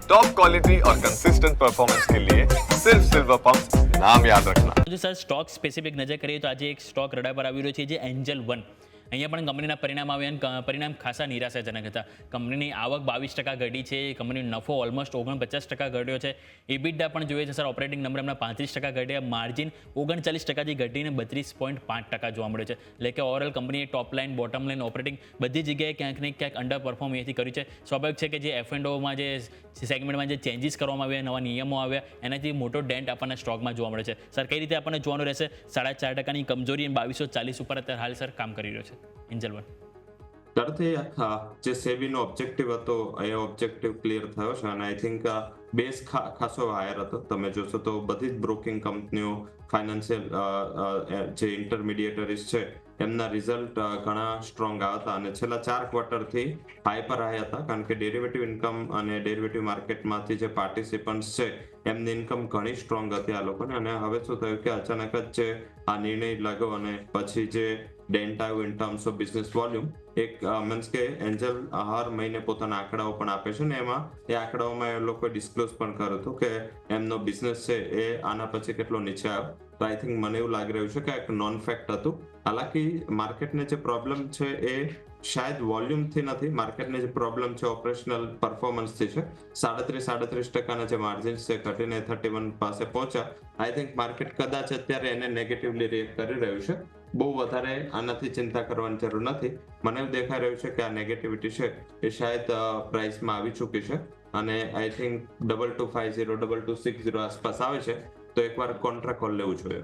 Top quality और consistent performance के लिए सिर्फ सिल्वर पंप नाम याद रखना। જો સર સ્ટોક સ્પેસિફિક નજર કરીએ તો આજે એક સ્ટોક રડા પર આવી રહ્યો છે જે એન્જલ વન. અહીંયા પણ કંપનીના પરિણામ આવ્યા અને પરિણામ ખાસા નિરાશાજનક હતા. કંપનીની આવક 22% ઘટી છે, કંપનીનો નફો ઓલમોસ્ટ 49% ઘટ્યો છે. ઇબિડા પણ જોઈએ છે સર, ઓપરેટિંગ નંબર એમના 35% ઘટ્યા, માર્જિન 39%થી ઘટીને 32.5% જોવા મળ્યો છે. એટલે કે ઓવરઓલ કંપનીએ ટોપ લાઇન, બોટમ લાઇન, ઓપરેટિંગ બધી જગ્યાએ ક્યાંક ને ક્યાંક અંડર પરફોર્મ અહીંથી કર્યું છે. સ્વાભાવિક છે કે જે F&Oમાં જે સેગમેન્ટમાં જે ચેન્જીસ કરવામાં આવ્યા, નવા નિયમો આવ્યા, એનાથી મોટો ડેન્ટ આપણને સ્ટોકમાં જોવા મળે છે. સર કઈ રીતે આપણને જોવાનું રહેશે? 4.5%ની કમજોરી અને 2240 ઉપર અત્યારે હાલ સર કામ કરી રહ્યો છે એન્જલ વન. તરથી જે સેબીનો ઓબ્જેક્ટિવ હતો એ ઓબ્જેક્ટિવ ક્લિયર થયો છે અને આઈ થિંક બેઝ ખાસો હાયર હતો. તમે જોશો તો બધી જ બ્રોકિંગ કંપનીઓ, ફાઇનાન્શિયલ જે ઇન્ટરમીડિયેટરીઝ છે એમના રિઝલ્ટ ઘણા સ્ટ્રોંગ આવ્યા હતા અને છેલ્લા 4 ક્વાર્ટરથી હાઈ પર રહ્યા હતા, કારણ કે ડેરિવેટિવ ઇન્કમ અને ડેરિવેટિવ માર્કેટમાંથી જે પાર્ટિસિપન્ટ્સ છે એમની ઇન્કમ ઘણી સ્ટ્રોંગ હતી આ લોકોને. અને હવે શું થયું કે અચાનક જ જે આ નિર્ણય લાગ્યો અને પછી જે ડેન્ટ આવ્યું in terms of business volume, એક મીન્સ કે એન્જલ હર મહિને પોતાના આંકડાઓ પણ આપે છે ને એમાં એ આંકડાઓમાં એ લોકોએ ડિસ્ક્લોઝ પણ કર્યું હતું કે એમનો બિઝનેસ છે એ આના પછી કેટલો નીચે આવ્યો. તો આઈ થિંક મને એવું લાગી રહ્યું છે કે એક નોન ફેક્ટ હતું. હાલાકી માર્કેટને જે પ્રોબ્લેમ છે એ શાયદ વોલ્યુમથી નથી, માર્કેટને જે પ્રોબ્લેમ છે ઓપરેશનલ પરફોર્મન્સથી છે. 37.38% જે માર્જિન્સ છે ઘટીને 31 પાસે પહોંચ્યા. આઈ થિંક માર્કેટ કદાચ અત્યારે એને નેગેટિવલી રિએક્ટ કરી રહ્યું છે. બહુ વધારે આનાથી ચિંતા કરવાની જરૂર નથી. મને એવું દેખાઈ રહ્યું છે કે આ નેગેટિવિટી છે એ શાયદ પ્રાઇસમાં આવી ચૂકી છે અને આઈ થિંક 2250, 2260 આસપાસ આવે છે તો એકવાર કોન્ટ્રા કોલ લેવું જોઈએ.